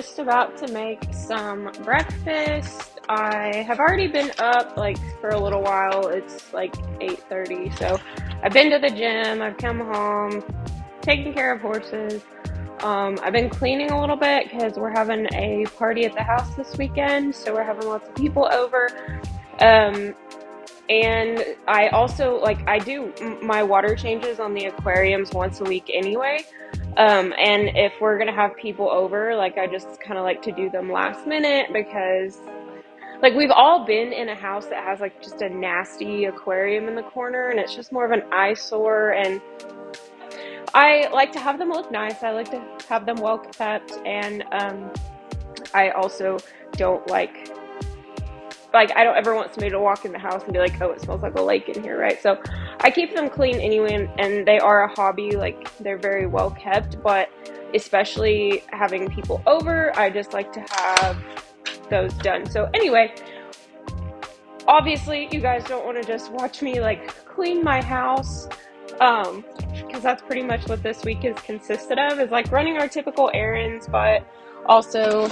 just about to make some breakfast. I have already been up like for a little while. It's like 8:30, so I've been to the gym, I've come home, taking care of horses. I've been cleaning a little bit because we're having a party at the house this weekend, so we're having lots of people over. And I also, like, I do my water changes on the aquariums once a week anyway. And if we're gonna have people over, like, I just kind of like to do them last minute because, like, we've all been in a house that has, like, just a nasty aquarium in the corner, and it's just more of an eyesore, and I like to have them look nice. I like to have them well kept, and I also don't like I don't ever want somebody to walk in the house and be like, oh, it smells like a lake in here, right? So I keep them clean anyway, and they are a hobby. Like, they're very well kept, but especially having people over, I just like to have those done. So anyway, obviously you guys don't want to just watch me like clean my house, because that's pretty much what this week is consisted of, is like running our typical errands, but also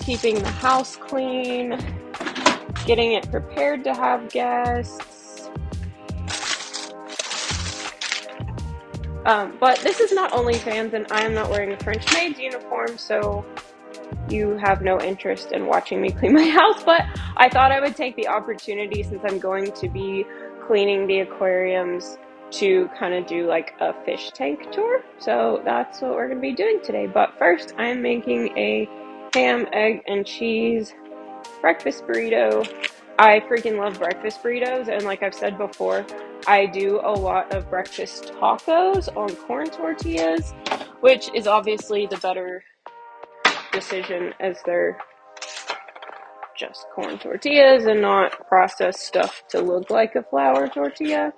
keeping the house clean, getting it prepared to have guests. But this is not OnlyFans, and I am not wearing a French maid's uniform, so you have no interest in watching me clean my house. But I thought I would take the opportunity, since I'm going to be cleaning the aquariums, to kind of do like a fish tank tour. So that's what we're going to be doing today. But first, I'm making a ham, egg, and cheese breakfast burrito. I freaking love breakfast burritos, and like I've said before, I do a lot of breakfast tacos on corn tortillas, which is obviously the better decision, as they're just corn tortillas and not processed stuff to look like a flour tortilla.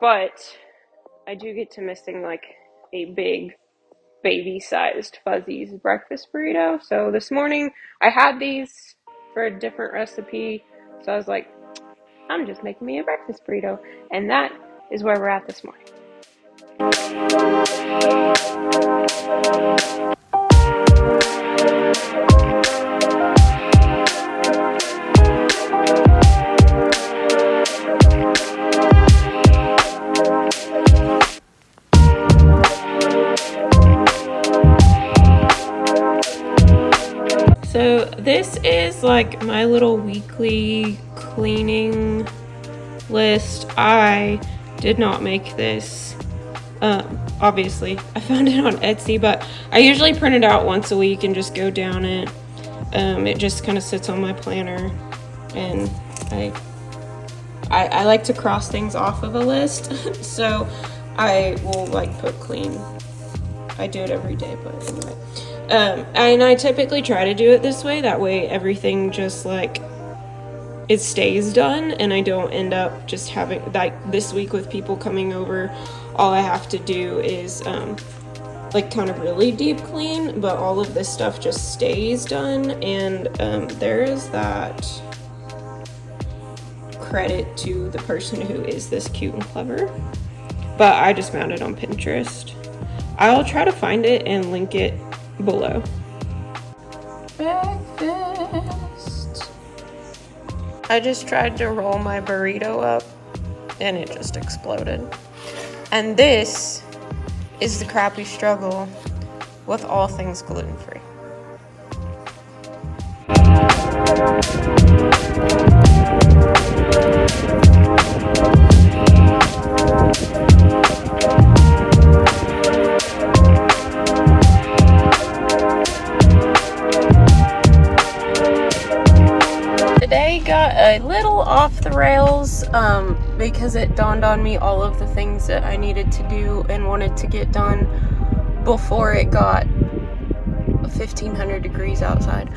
But I do get to missing like a big baby-sized Fuzzy's breakfast burrito. So this morning I had these for a different recipe, so I was like, I'm just making me a breakfast burrito, and that is where we're at this morning. So this is like my little weekly cleaning list. I did not make this. Obviously, I found it on Etsy, but I usually print it out once a week and just go down it. It just kind of sits on my planner, and I like to cross things off of a list. So I will like put clean. I do it every day, but anyway. And I typically try to do it this way. That way everything just like it stays done, and I don't end up just having, like this week with people coming over, all I have to do is like kind of really deep clean, but all of this stuff just stays done. And there is that credit to the person who is this cute and clever, but I just found it on Pinterest. I'll try to find it and link it below. Breakfast. I just tried to roll my burrito up and it just exploded. And this is the crappy struggle with all things gluten-free. Today got a little off the rails because it dawned on me all of the things that I needed to do and wanted to get done before it got 1,500 degrees outside.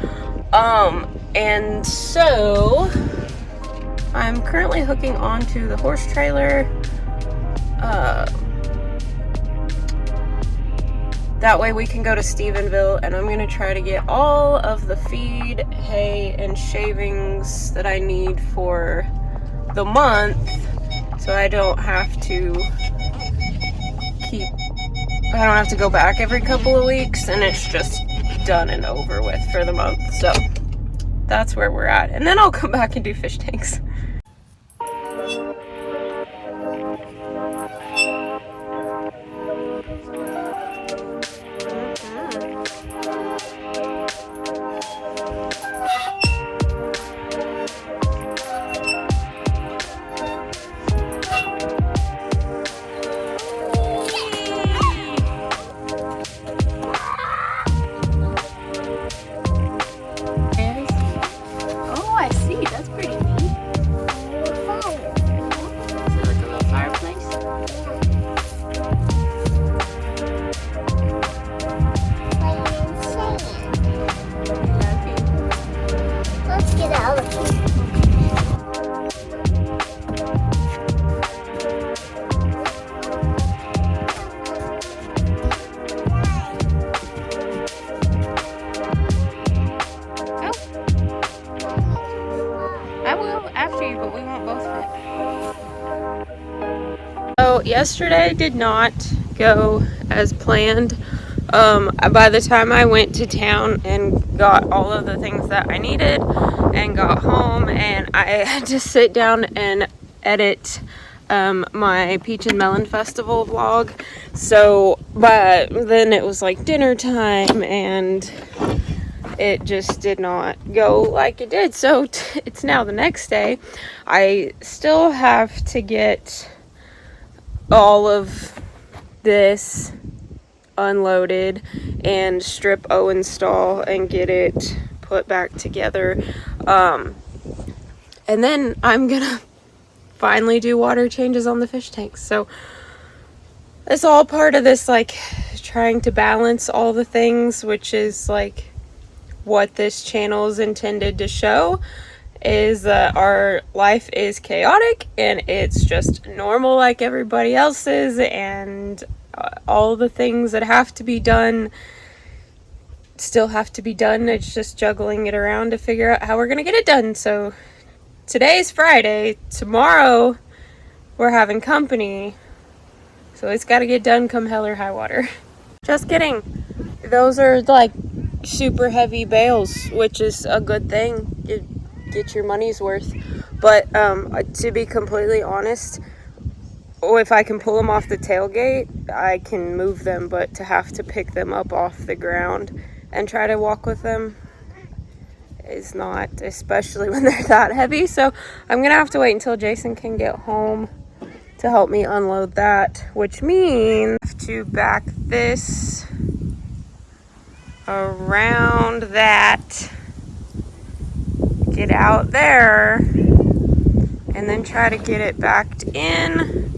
And so I'm currently hooking onto the horse trailer. That way we can go to Stephenville, and I'm gonna try to get all of the feed, hay, and shavings that I need for the month, so I don't have to keep I don't have to go back every couple of weeks, and it's just done and over with for the month. So that's where we're at. And then I'll come back and do fish tanks. So yesterday did not go as planned. By the time I went to town and got all of the things that I needed and got home, and I had to sit down and edit my Peach and Melon Festival vlog. So, but then it was like dinner time and it just did not go like it did. So it's now the next day. I still have to get all of this unloaded and strip install and get it put back together, and then I'm gonna finally do water changes on the fish tanks. So it's all part of this, like, trying to balance all the things, which is like what this channel is intended to show, is that our life is chaotic and it's just normal like everybody else's, and all the things that have to be done still have to be done. It's just juggling it around to figure out how we're gonna get it done. So today's Friday, tomorrow we're having company, so it's got to get done come hell or high water. Just kidding, those are like super heavy bales, which is a good thing. You get your money's worth. But to be completely honest, if I can pull them off the tailgate, I can move them, but to have to pick them up off the ground and try to walk with them is not, especially when they're that heavy. So I'm gonna have to wait until Jason can get home to help me unload that, which means I have to back this around that, get out there, and then try to get it backed in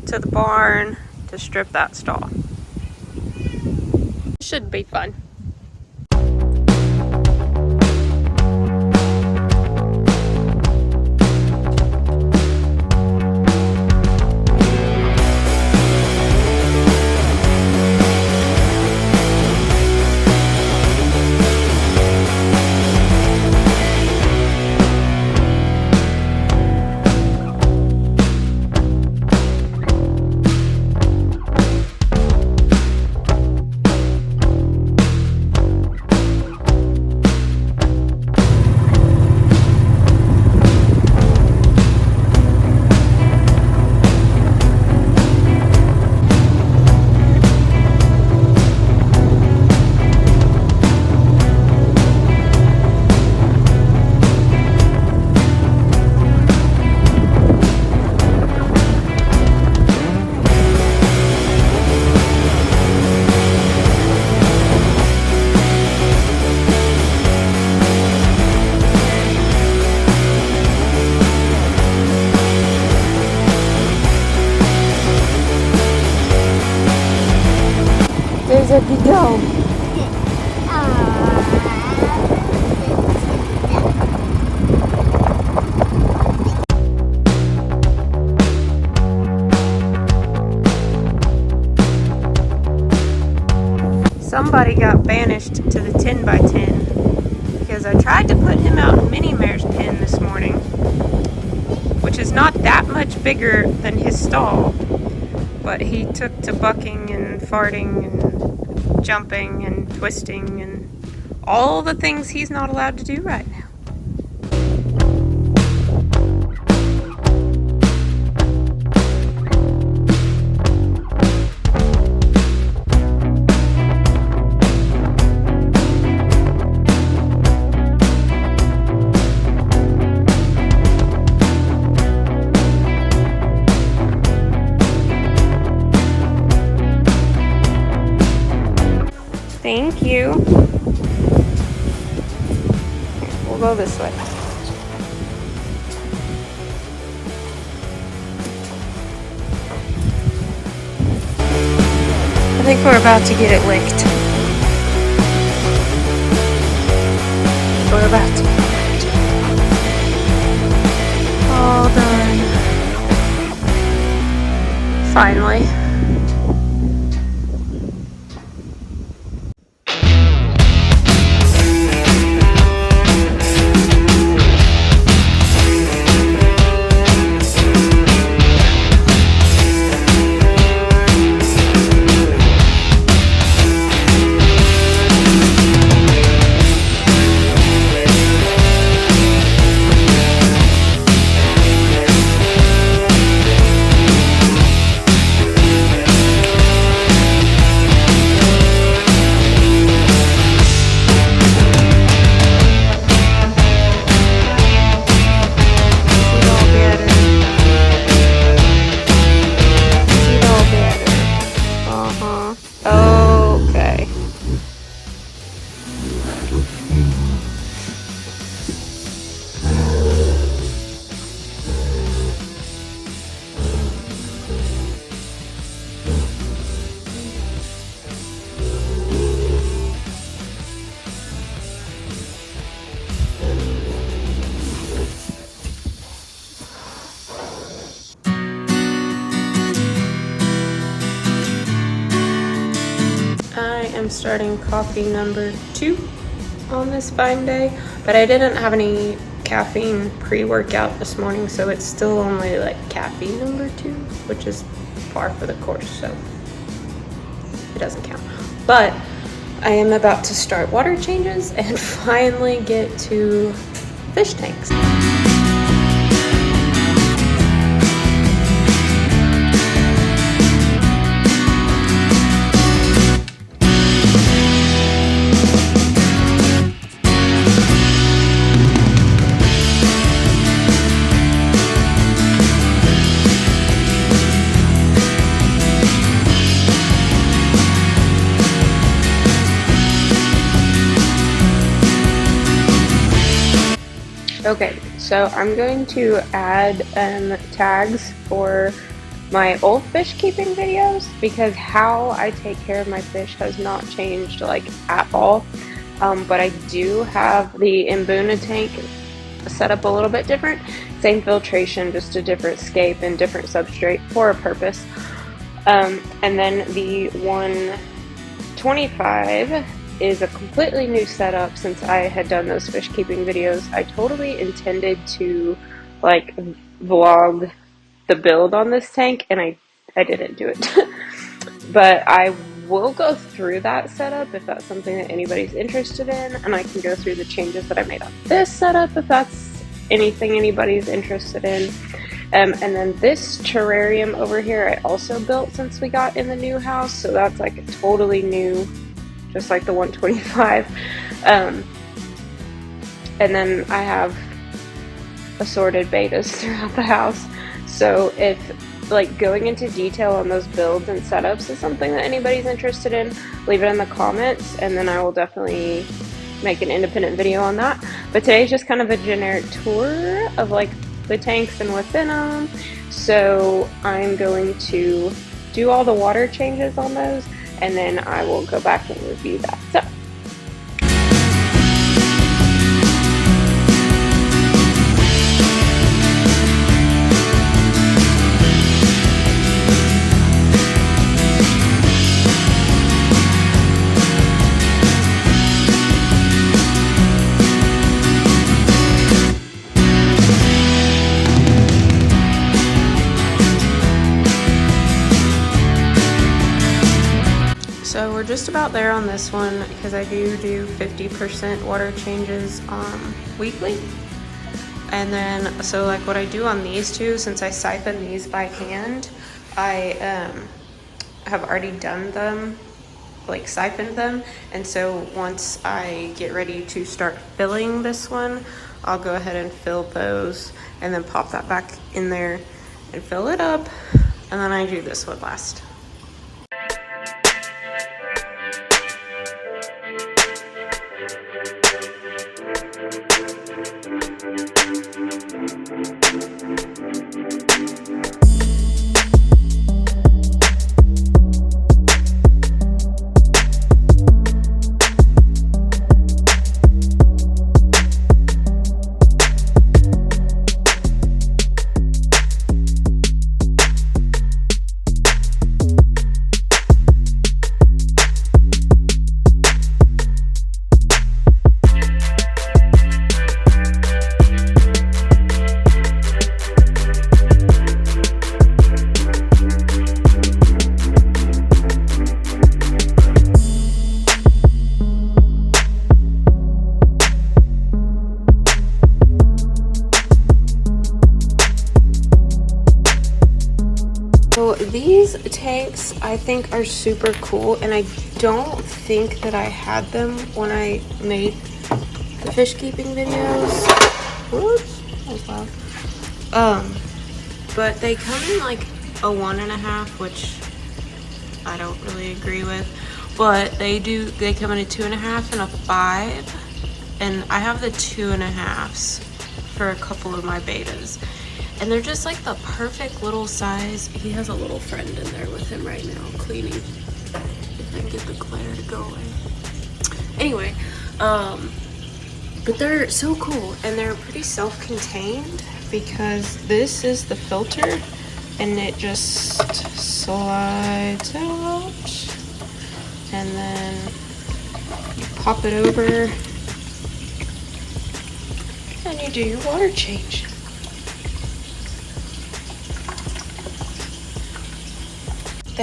to the barn to strip that stall. Should be fun. There's a bidon. Somebody got banished to the 10 by 10 because I tried to put him out in Mini Mare's pen this morning, which is not that much bigger than his stall, But he took to bucking and farting and jumping and twisting and all the things he's not allowed to do right now. Thank you. We'll go this way. I think we're about to get it licked. We're about to get it licked. All done. Finally. Okay. I am starting coffee number 2 on this fine day, but I didn't have any caffeine pre-workout this morning, so it's still only like caffeine number 2, which is par for the course, so it doesn't count. But I am about to start water changes and finally get to fish tanks. Okay, so I'm going to add tags for my old fish keeping videos because how I take care of my fish has not changed like at all. But I do have the Mbuna tank set up a little bit different. Same filtration, just a different scape and different substrate for a purpose. And then the 125 is a completely new setup since I had done those fish keeping videos. I totally intended to like vlog the build on this tank and I didn't do it. But I will go through that setup if that's something that anybody's interested in, and I can go through the changes that I made on this setup if that's anything anybody's interested in. And then this terrarium over here I also built since we got in the new house, so that's like a totally new, just like the 125. And then I have assorted betas throughout the house. So if like going into detail on those builds and setups is something that anybody's interested in, leave it in the comments and then I will definitely make an independent video on that. But today's just kind of a generic tour of like the tanks and what's in them. So I'm going to do all the water changes on those and then I will go back and review that. So So we're just about there on this one because I do 50% water changes weekly. And then, so like what I do on these two, since I siphon these by hand, I have already done them, like siphoned them. And so once I get ready to start filling this one, I'll go ahead and fill those and then pop that back in there and fill it up. And then I do this one last. So these tanks I think are super cool, and I don't think that I had them when I made the fish keeping videos. Whoops, that was loud. But they come in like a 1.5, which I don't really agree with. But they come in a 2.5 and a 5, and I have the 2.5s for a couple of my betas. And they're just like the perfect little size. He has a little friend in there with him right now cleaning. If I can get the glare to go away. Anyway, but they're so cool, and they're pretty self-contained because this is the filter and it just slides out, and then you pop it over and you do your water change.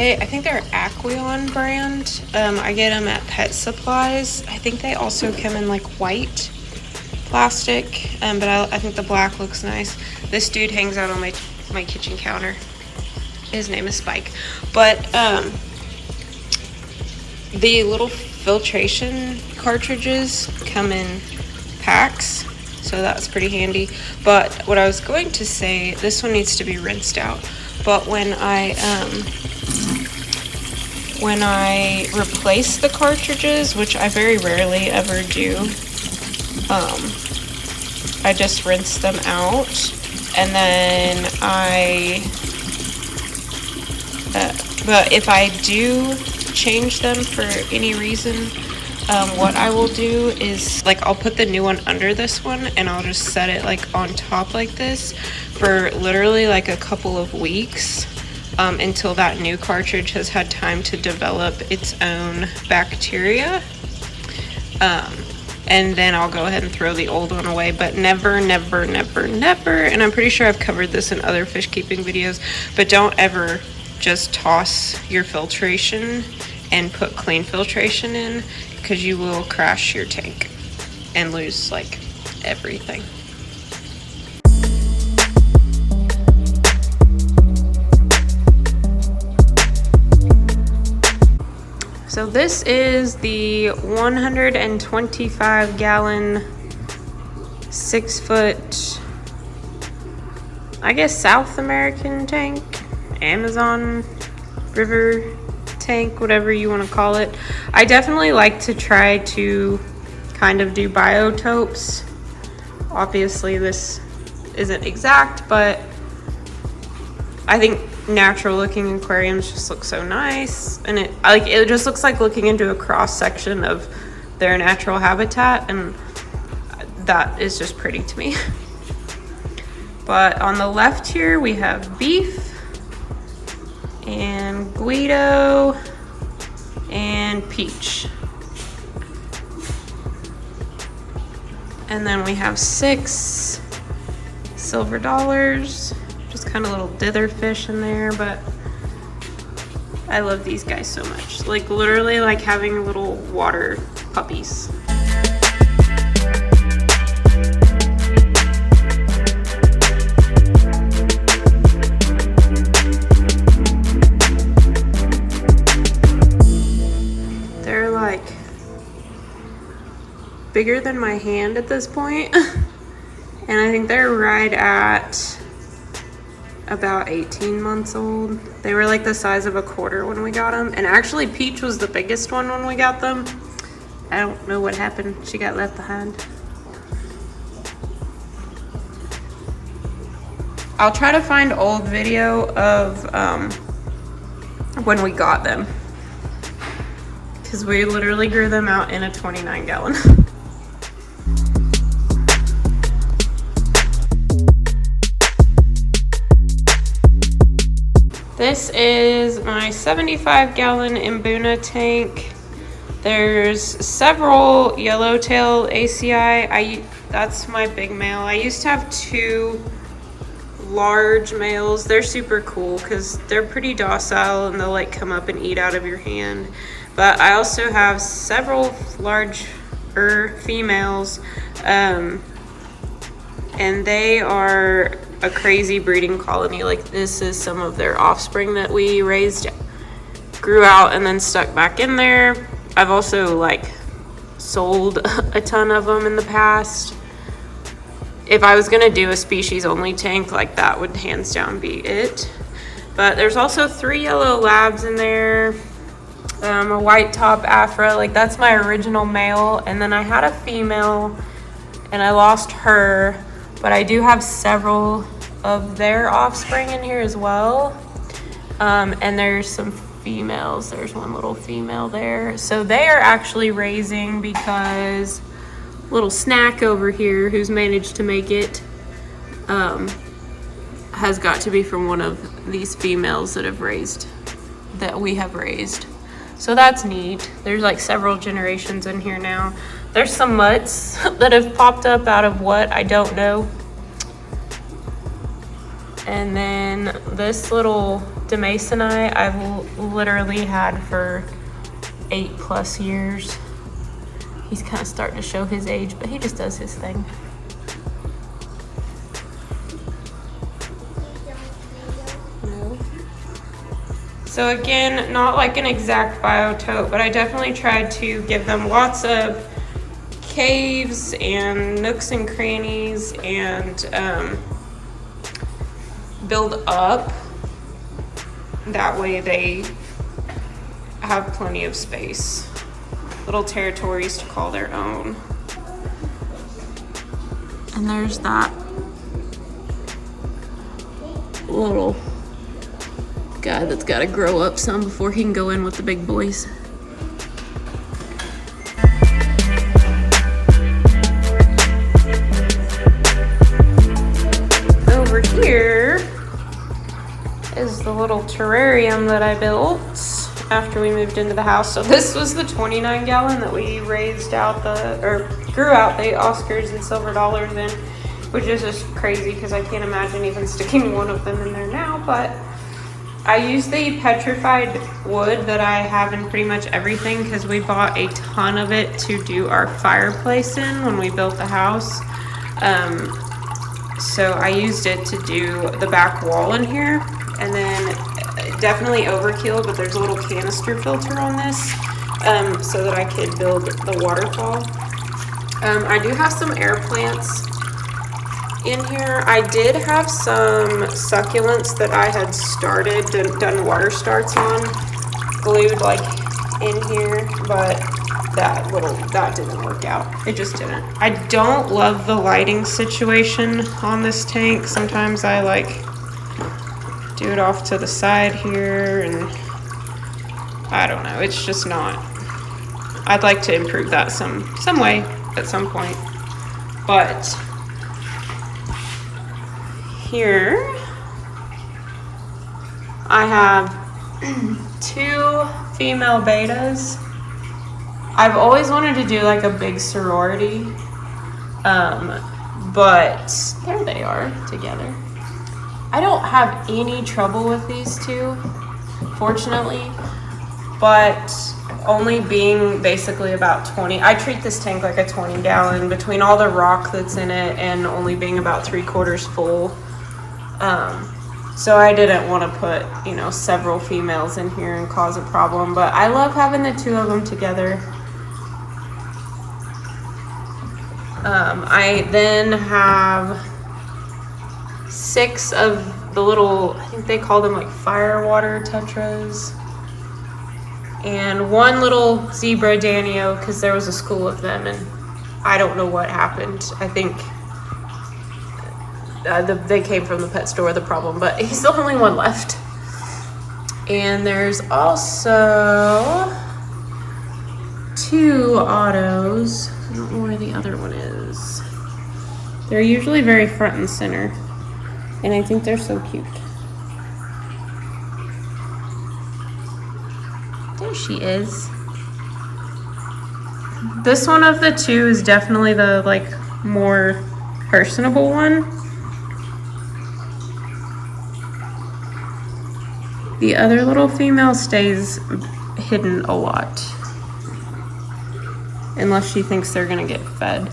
I think they're Aquarium brand. I get them at Pet Supplies. I think they also come in like white plastic, but I think the black looks nice. This dude hangs out on my kitchen counter. His name is Spike. But the little filtration cartridges come in packs, so that's pretty handy. But what I was going to say, this one needs to be rinsed out. But when I replace the cartridges, which I very rarely ever do, I just rinse them out, and then but if I do change them for any reason, what I will do is, like, I'll put the new one under this one and I'll just set it like on top like this for literally like a couple of weeks, until that new cartridge has had time to develop its own bacteria. And then I'll go ahead and throw the old one away, but never, never, never, never, and I'm pretty sure I've covered this in other fish keeping videos, but don't ever just toss your filtration and put clean filtration in, because you will crash your tank and lose like everything. So this is the 125 gallon, 6 foot, I guess South American tank, Amazon River tank, whatever you want to call it. I definitely like to try to kind of do biotopes. Obviously this isn't exact, but I think natural looking aquariums just look so nice, and it just looks like looking into a cross section of their natural habitat, and that is just pretty to me. But on the left here we have beef and Guido and peach, and then we have 6 silver dollars, just kind of little dither fish in there, but I love these guys so much. Like literally like having little water puppies. They're like bigger than my hand at this point. And I think they're right at about 18 months old. They were like the size of a quarter when we got them. And actually Peach was the biggest one when we got them. I don't know what happened. She got left behind. I'll try to find old video of when we got them. Because we literally grew them out in a 29-gallon. This is my 75-gallon Mbuna tank. There's several yellowtail ACI. That's my big male. I used to have 2 large males. They're super cool because they're pretty docile and they'll like come up and eat out of your hand. But I also have several larger females, and they are a crazy breeding colony. Like this is some of their offspring that we raised, grew out and then stuck back in there. I've also like sold a ton of them in the past. If I was gonna do a species only tank, like that would hands down be it. But there's also 3 yellow labs in there, a white top Afra, like that's my original male. And then I had a female and I lost her. But I do have several of their offspring in here as well. And there's some females. There's one little female there. So they are actually raising because little Snack over here, who's managed to make it, has got to be from one of these females that we have raised. So that's neat. There's like several generations in here now. There's some mutts that have popped up out of what, I don't know. And then this little Demasoni I've literally had for 8+ years. He's kind of starting to show his age, but he just does his thing. No. So again, not like an exact biotope, but I definitely tried to give them lots of caves and nooks and crannies and build up. That way they have plenty of space. Little territories to call their own. And there's that little guy that's got to grow up some before he can go in with the big boys. Over here is the little terrarium that I built after we moved into the house. So this was the 29-gallon that we raised out grew out the Oscars and silver dollars in, which is just crazy because I can't imagine even sticking one of them in there now. But I use the petrified wood that I have in pretty much everything because we bought a ton of it to do our fireplace in when we built the house. So I used it to do the back wall in here, and then definitely overkill, but there's a little canister filter on this so that I could build the waterfall. I do have some air plants in here. I did have some succulents that I had started, done water starts on, glued like in here, but that didn't work out. It just didn't. I don't love the lighting situation on this tank. Sometimes I like do it off to the side here, and I don't know, it's just not. I'd like to improve that some way at some point. But here I have 2 female betas. I've always wanted to do like a big sorority, but there they are together. I don't have any trouble with these 2, fortunately. but only being basically about 20. I treat this tank like a 20 gallon between all the rock that's in it and only being about 3/4 full. So I didn't want to put, you know, several females in here and cause a problem, but I love having the two of them together. I then have 6 of the little, I think they call them like firewater tetras, and 1 little zebra danio, because there was a school of them and I don't know what happened. I think they came from the pet store, the problem, but he's the only one left. And there's also 2 autos. I don't know where the other one is. They're usually very front and center, and I think they're so cute. There she is. This one of the 2 is definitely the like more personable one. The other little female stays hidden a lot, unless she thinks they're gonna get fed.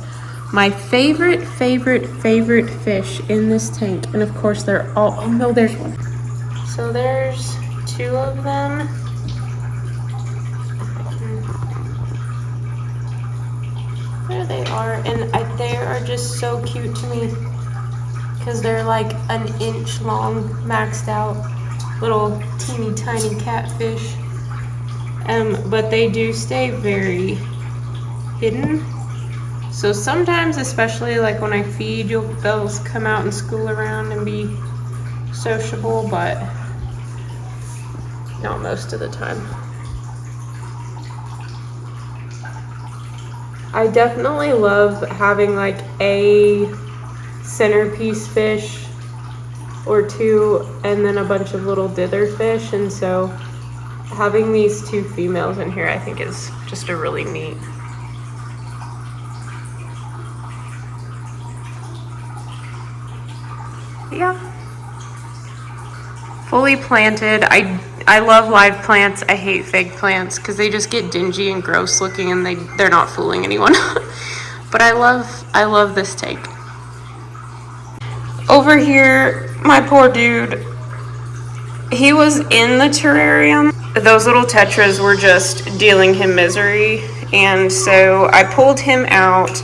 My favorite fish in this tank, and of course they're all, oh no, there's one. So there's 2 of them. There they are, and they are just so cute to me because they're like an inch long, maxed out little teeny tiny catfish. But they do stay very hidden. So sometimes, especially like when I feed, they'll come out and school around and be sociable, but not most of the time. I definitely love having like a centerpiece fish or 2 and then a bunch of little dither fish, and so having these 2 females in here I think is just a really neat. Yeah, fully planted. I love live plants. I hate fake plants because they just get dingy and gross looking, and they're not fooling anyone. But I love this tank. Over here, my poor dude, he was in the terrarium. Those little tetras were just dealing him misery, and so I pulled him out,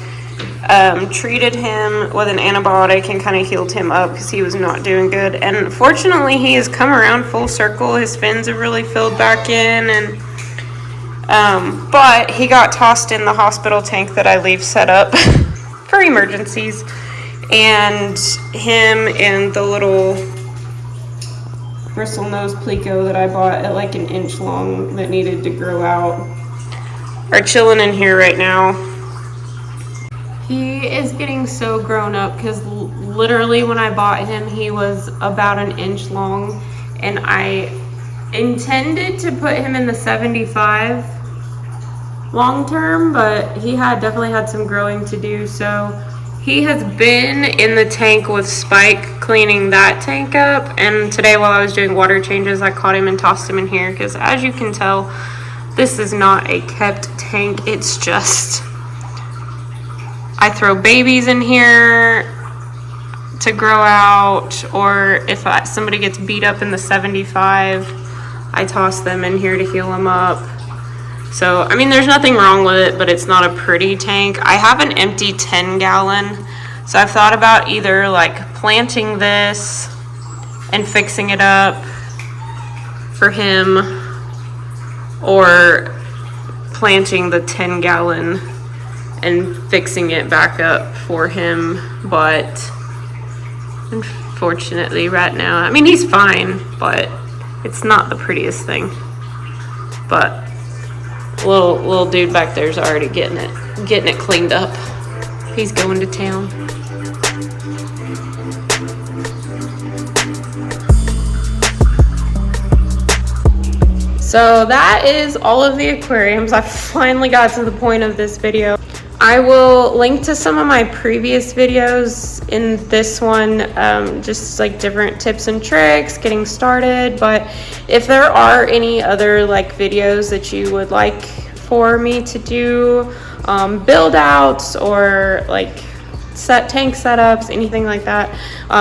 treated him with an antibiotic and kind of healed him up because he was not doing good. And fortunately, he has come around full circle. His fins have really filled back in, and but he got tossed in the hospital tank that I leave set up for emergencies. And him and the little bristlenose plico that I bought at like an inch long that needed to grow out are chilling in here right now. He is getting so grown up because literally when I bought him, he was about an inch long, and I intended to put him in the 75 long term, but he definitely had some growing to do. So he has been in the tank with Spike cleaning that tank up, and today while I was doing water changes, I caught him and tossed him in here because, as you can tell, this is not a kept tank. It's just, I throw babies in here to grow out, or if somebody gets beat up in the 75, I toss them in here to heal them up. So, I mean, there's nothing wrong with it, but it's not a pretty tank. I have an empty 10 gallon, so I've thought about either like planting this and fixing it up for him, or planting the 10 gallon and fixing it back up for him. But unfortunately right now, I mean, he's fine, but it's not the prettiest thing. But little dude back there's already getting it cleaned up. He's going to town. So that is all of the aquariums. I finally got to the point of this video. I will link to some of my previous videos in this one, just like different tips and tricks getting started. But if there are any other like videos that you would like for me to do, build outs or like tank setups, anything like that,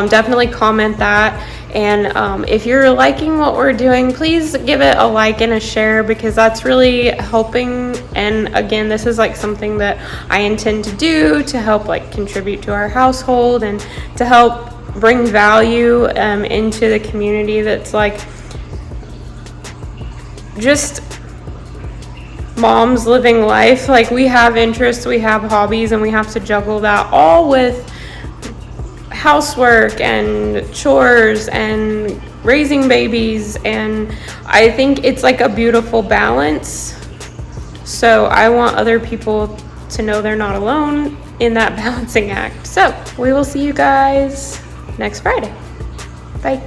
definitely comment that. And if you're liking what we're doing, please give it a like and a share, because that's really helping. And again, this is like something that I intend to do to help like contribute to our household and to help bring value into the community that's like just moms living life. Like, we have interests, we have hobbies, and we have to juggle that all with housework and chores and raising babies. And I think it's like a beautiful balance. So I want other people to know they're not alone in that balancing act. So we will see you guys next Friday. Bye.